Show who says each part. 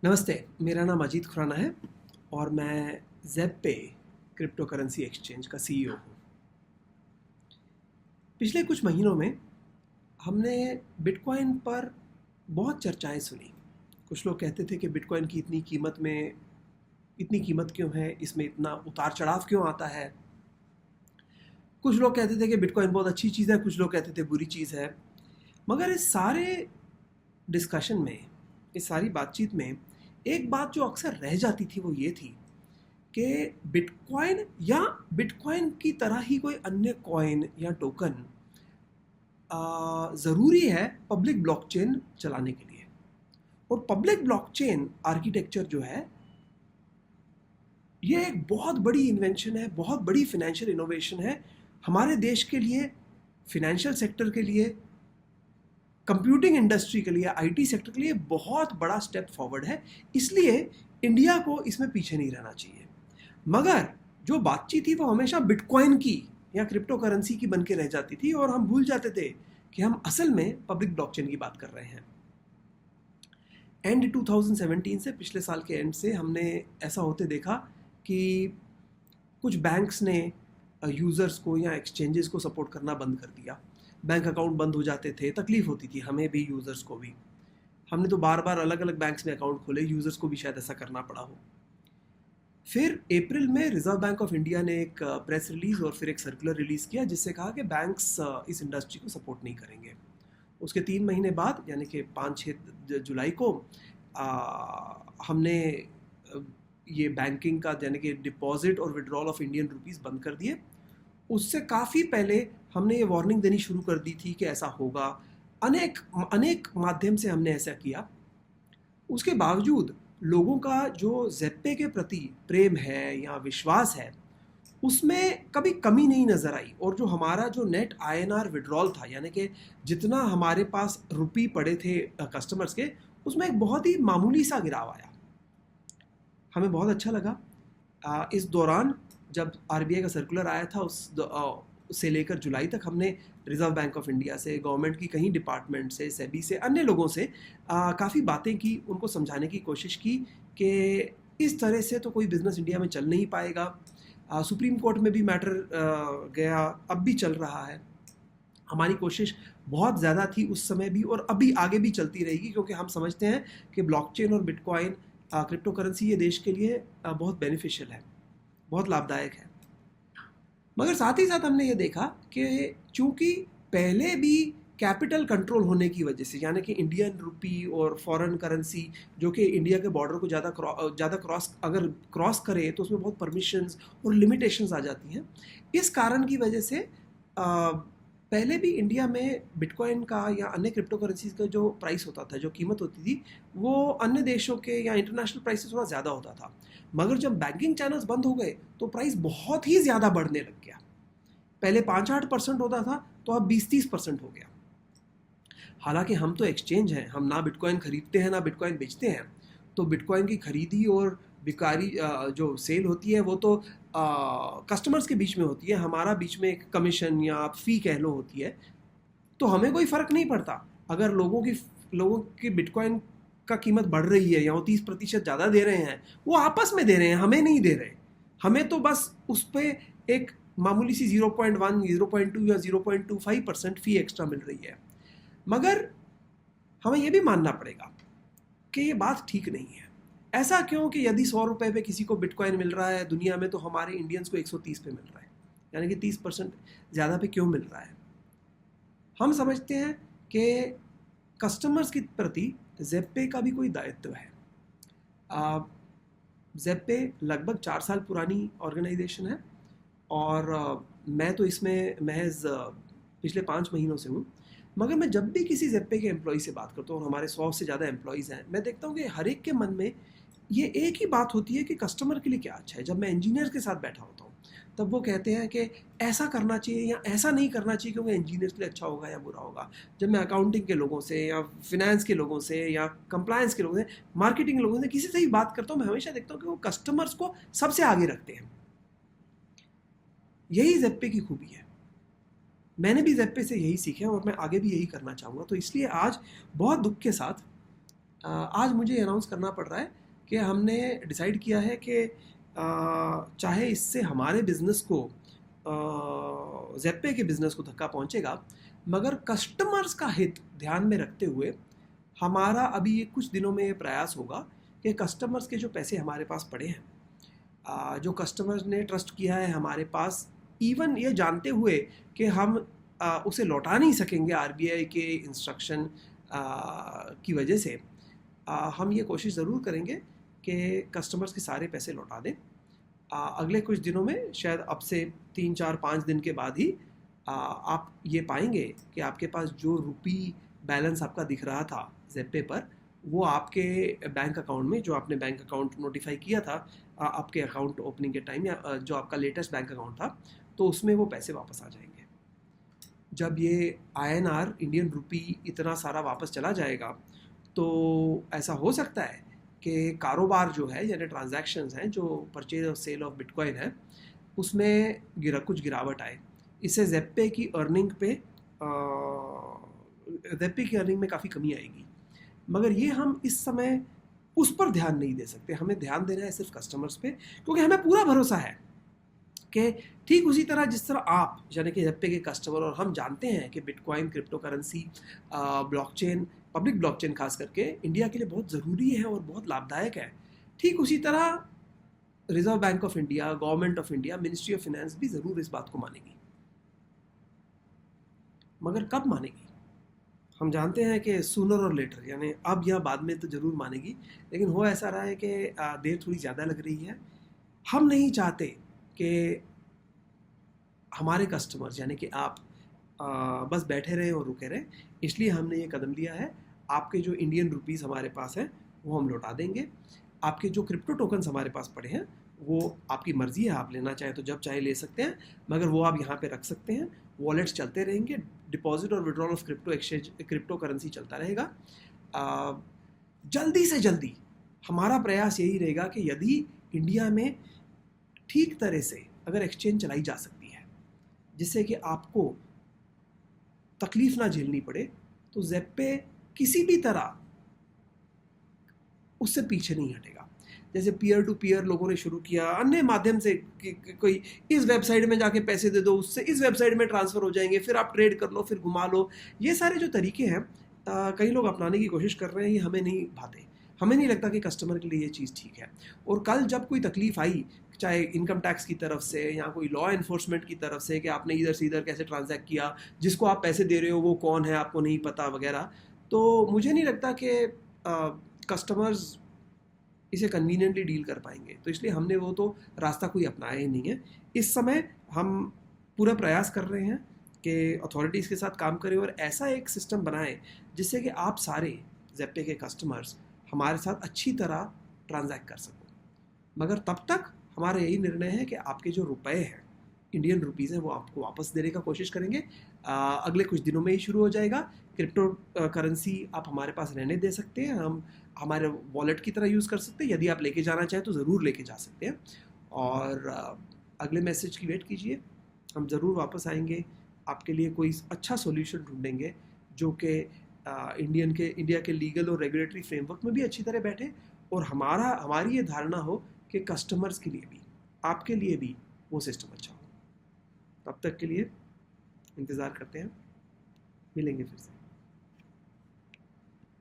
Speaker 1: नमस्ते, मेरा नाम अजीत खुराना है और मैं ज़ेप्पे क्रिप्टो करेंसी एक्सचेंज का सीईओ हूँ। पिछले कुछ महीनों में हमने बिटकॉइन पर बहुत चर्चाएं सुनी। कुछ लोग कहते थे कि बिटकॉइन की इतनी कीमत क्यों है, इसमें इतना उतार चढ़ाव क्यों आता है। कुछ लोग कहते थे कि बिटकॉइन बहुत अच्छी चीज़ है, कुछ लोग कहते थे बुरी चीज़ है। मगर इस सारे डिस्कशन में, इस सारी बातचीत में एक बात जो अक्सर रह जाती थी वो ये थी कि बिटकॉइन या बिटकॉइन की तरह ही कोई अन्य कॉइन या टोकन ज़रूरी है पब्लिक ब्लॉकचेन चलाने के लिए। और पब्लिक ब्लॉकचेन आर्किटेक्चर जो है, ये एक बहुत बड़ी इन्वेंशन है, बहुत बड़ी फिनेंशियल इनोवेशन है हमारे देश के लिए, फिनेंशियल सेक्टर के लिए, कंप्यूटिंग इंडस्ट्री के लिए, आईटी सेक्टर के लिए बहुत बड़ा स्टेप फॉरवर्ड है। इसलिए इंडिया को इसमें पीछे नहीं रहना चाहिए। मगर जो बातचीत थी वो हमेशा बिटकॉइन की या क्रिप्टो करेंसी की बन के रह जाती थी और हम भूल जाते थे कि हम असल में पब्लिक ब्लॉकचेन की बात कर रहे हैं। एंड 2017 से, पिछले साल के एंड से, हमने ऐसा होते देखा कि कुछ बैंक्स ने यूज़र्स को या एक्सचेंजेस को सपोर्ट करना बंद कर दिया। बैंक अकाउंट बंद हो जाते थे, तकलीफ होती थी हमें भी, यूज़र्स को भी। हमने तो बार बार अलग अलग बैंक्स में अकाउंट खोले, यूज़र्स को भी शायद ऐसा करना पड़ा हो। फिर अप्रैल में रिजर्व बैंक ऑफ इंडिया ने एक प्रेस रिलीज़ और फिर एक सर्कुलर रिलीज़ किया जिससे कहा कि बैंक्स इस इंडस्ट्री को सपोर्ट नहीं करेंगे। उसके 3 महीने बाद, यानी कि 5-6 जुलाई को, हमने ये बैंकिंग का, यानी कि डिपॉजिट और विड्रॉल ऑफ इंडियन रुपीस बंद कर दिए। उससे काफ़ी पहले हमने ये वार्निंग देनी शुरू कर दी थी कि ऐसा होगा। अनेक अनेक माध्यम से हमने ऐसा किया। उसके बावजूद लोगों का जो ज़ेप्पे के प्रति प्रेम है या विश्वास है, उसमें कभी कमी नहीं नज़र आई। और जो हमारा जो नेट आईएनआर विड्रॉल था, यानी कि जितना हमारे पास रुपये पड़े थे कस्टमर्स के, उसमें एक बहुत ही मामूली सा गिराव आया। हमें बहुत अच्छा लगा। इस दौरान जब आरबीआई का सर्कुलर आया था, उससे लेकर जुलाई तक हमने रिजर्व बैंक ऑफ इंडिया से, गवर्नमेंट की कहीं डिपार्टमेंट से, सेबी से, अन्य लोगों से काफ़ी बातें की, उनको समझाने की कोशिश की कि इस तरह से तो कोई बिज़नेस इंडिया में चल नहीं पाएगा। सुप्रीम कोर्ट में भी मैटर गया, अब भी चल रहा है। हमारी कोशिश बहुत ज़्यादा थी उस समय भी और अभी आगे भी चलती रहेगी, क्योंकि हम समझते हैं कि ब्लॉकचेन और बिटकॉइन, क्रिप्टो करेंसी, ये देश के लिए बहुत बेनिफिशियल है, बहुत लाभदायक है। मगर साथ ही साथ हमने ये देखा कि चूंकि पहले भी कैपिटल कंट्रोल होने की वजह से, यानी कि इंडियन रुपी और फॉरेन करेंसी जो कि इंडिया के बॉर्डर को ज़्यादा क्रॉस करे तो उसमें बहुत परमिशंस और लिमिटेशंस आ जाती हैं। इस कारण की वजह से पहले भी इंडिया में बिटकॉइन का या अन्य क्रिप्टो करेंसीज का जो प्राइस होता था, जो कीमत होती थी, वो अन्य देशों के या इंटरनेशनल प्राइस से थोड़ा ज़्यादा होता था। मगर जब बैंकिंग चैनल्स बंद हो गए तो प्राइस बहुत ही ज़्यादा बढ़ने लग गया। पहले 5-8% होता था तो अब 20-30% हो गया। हालांकि हम तो एक्सचेंज हैं, हम ना बिटकॉइन खरीदते हैं ना बिटकॉइन बेचते हैं। तो बिटकॉइन की खरीदी और बिकारी, जो सेल होती है, वो तो कस्टमर्स के बीच में होती है। हमारा बीच में एक कमीशन या आप फ़ी कह लो होती है। तो हमें कोई फ़र्क नहीं पड़ता अगर लोगों की बिटकॉइन का कीमत बढ़ रही है या वो 30% ज़्यादा दे रहे हैं, वो आपस में दे रहे हैं, हमें नहीं दे रहे। हमें तो बस उस पर एक मामूली सी 0.1, 0.2 या 0.25% फ़ी एक्स्ट्रा मिल रही है। मगर हमें ये भी मानना पड़ेगा कि ये बात ठीक नहीं है। ऐसा क्यों कि यदि 100 रुपये पे किसी को बिटकॉइन मिल रहा है दुनिया में, तो हमारे इंडियंस को 130 पे मिल रहा है, यानी कि 30% ज़्यादा पे क्यों मिल रहा है? हम समझते हैं कि कस्टमर्स के प्रति ज़ेप्पे का भी कोई दायित्व है। ज़ेप्पे लगभग 4 साल पुरानी ऑर्गेनाइजेशन है और मैं तो इसमें महज पिछले 5 महीनों से हूँ। मगर मैं जब भी किसी ज़ेप्पे के एम्प्लॉय से बात करता हूँ, और हमारे 100 से ज़्यादा एम्प्लॉयज़ हैं, मैं देखता हूँ कि हर एक के मन में ये एक ही बात होती है कि कस्टमर के लिए क्या अच्छा है। जब मैं इंजीनियर के साथ बैठा होता हूँ तब वो कहते हैं कि ऐसा करना चाहिए या ऐसा नहीं करना चाहिए क्योंकि इंजीनियर्स के लिए अच्छा होगा या बुरा होगा। जब मैं अकाउंटिंग के लोगों से या फिनेंस के लोगों से या कंप्लायंस के लोगों से, मार्केटिंग के लोगों से, किसी से भी बात करता हूँ, मैं हमेशा देखता हूँ कि वो कस्टमर्स को सबसे आगे रखते हैं। यही ज़ेप्पे की खूबी है। मैंने भी ज़ेप्पे से यही सीखा और मैं आगे भी यही करना चाहूँगा। तो इसलिए आज बहुत दुख के साथ आज मुझे अनाउंस करना पड़ रहा है कि हमने डिसाइड किया है कि चाहे इससे हमारे बिज़नेस को, ज़ेप्पे के बिज़नेस को धक्का पहुंचेगा, मगर कस्टमर्स का हित ध्यान में रखते हुए हमारा अभी ये कुछ दिनों में ये प्रयास होगा कि कस्टमर्स के जो पैसे हमारे पास पड़े हैं, जो कस्टमर्स ने ट्रस्ट किया है हमारे पास, इवन ये जानते हुए कि हम उसे लौटा नहीं सकेंगे आरबीआई के इंस्ट्रक्शन की वजह से, हम ये कोशिश ज़रूर करेंगे कि कस्टमर्स के सारे पैसे लौटा दें। अगले कुछ दिनों में, शायद अब से 3, 4, 5 दिन के बाद ही आप ये पाएंगे कि आपके पास जो रुपी बैलेंस आपका दिख रहा था ज़ेप्पे पर, वो आपके बैंक अकाउंट में, जो आपने बैंक अकाउंट नोटिफाई किया था आपके अकाउंट ओपनिंग के टाइम, या जो आपका लेटेस्ट बैंक अकाउंट था, तो उसमें वो पैसे वापस आ जाएंगे। जब ये INR, इंडियन रुपी, इतना सारा वापस चला जाएगा, तो ऐसा हो सकता है कि कारोबार जो है, यानी ट्रांजैक्शंस हैं, जो परचेज और सेल ऑफ बिटकॉइन है, उसमें कुछ गिरावट आए। इससे ज़ेप्पे की अर्निंग में काफ़ी कमी आएगी। मगर ये हम इस समय उस पर ध्यान नहीं दे सकते, हमें ध्यान देना है सिर्फ कस्टमर्स पे, क्योंकि हमें पूरा भरोसा है कि ठीक उसी तरह जिस तरह आप, यानी कि ज़ेप्पे के कस्टमर, और हम जानते हैं कि bitcoin, crypto currency, blockchain, public blockchain खास करके इंडिया के लिए बहुत ज़रूरी है और बहुत लाभदायक है, ठीक उसी तरह reserve bank of India, government of India, ministry of finance भी ज़रूर इस बात को मानेगी। मगर कब मानेगी? हम जानते हैं कि सूनर और लेटर, यानी अब या बाद में तो ज़रूर मानेगी, लेकिन हो ऐसा रहा है कि देर थोड़ी ज़्यादा लग रही है। हम नहीं चाहते कि हमारे कस्टमर्स, यानी कि आप, बस बैठे रहे और रुके रहे, इसलिए हमने ये कदम लिया है। आपके जो इंडियन रुपीज़ हमारे पास हैं वो हम लौटा देंगे। आपके जो क्रिप्टो टोकन्स हमारे पास पड़े हैं, वो आपकी मर्ज़ी है, आप लेना चाहें तो जब चाहे ले सकते हैं, मगर वो आप यहाँ पे रख सकते हैं। वॉलेट्स चलते रहेंगे, डिपॉजिट और विड्रॉल ऑफ क्रिप्टो करेंसी चलता रहेगा। जल्दी से जल्दी हमारा प्रयास यही रहेगा कि यदि इंडिया में ठीक तरह से अगर एक्सचेंज चलाई जा सकती है, जिससे कि आपको तकलीफ ना झेलनी पड़े, तो ज़ेप्पे किसी भी तरह उससे पीछे नहीं हटेगा। जैसे पीयर टू पीयर लोगों ने शुरू किया, अन्य माध्यम से कोई इस वेबसाइट में जाके पैसे दे दो, उससे इस वेबसाइट में ट्रांसफ़र हो जाएंगे, फिर आप ट्रेड कर लो, फिर घुमा लो, ये सारे जो तरीके हैं कई लोग अपनाने की कोशिश कर रहे हैं, ये हमें नहीं भाते। हमें नहीं लगता कि कस्टमर के लिए ये चीज़ ठीक है। और कल जब कोई तकलीफ आई, चाहे इनकम टैक्स की तरफ से या कोई लॉ इन्फोर्समेंट की तरफ से, कि आपने इधर से इधर कैसे ट्रांजैक्ट किया, जिसको आप पैसे दे रहे हो वो कौन है आपको नहीं पता वगैरह, तो मुझे नहीं लगता कि कस्टमर्स इसे कन्वीनियंटली डील कर पाएंगे। तो इसलिए हमने वो तो रास्ता कोई अपनाया ही नहीं है। इस समय हम पूरा प्रयास कर रहे हैं कि अथॉरिटीज़ के साथ काम करें और ऐसा एक सिस्टम बनाएं जिससे कि आप सारे ज़ेप्पे के कस्टमर्स हमारे साथ अच्छी तरह ट्रांजैक्ट कर सको। मगर तब तक हमारा यही निर्णय है कि आपके जो रुपए हैं, इंडियन रुपीज़ हैं, वो आपको वापस देने का कोशिश करेंगे। अगले कुछ दिनों में ही शुरू हो जाएगा। क्रिप्टो करेंसी आप हमारे पास रहने दे सकते हैं, हम हमारे वॉलेट की तरह यूज़ कर सकते हैं। यदि आप लेके जाना चाहें तो ज़रूर लेके जा सकते हैं। और अगले मैसेज की वेट कीजिए, हम ज़रूर वापस आएंगे, आपके लिए कोई अच्छा सॉल्यूशन ढूंढेंगे जो कि इंडिया के लीगल और रेगुलेटरी फ्रेमवर्क में भी अच्छी तरह बैठे, और हमारी ये धारणा हो कि कस्टमर्स के लिए भी, आपके लिए भी वो सिस्टम अच्छा हो। तब तक के लिए इंतज़ार करते हैं, मिलेंगे फिर से।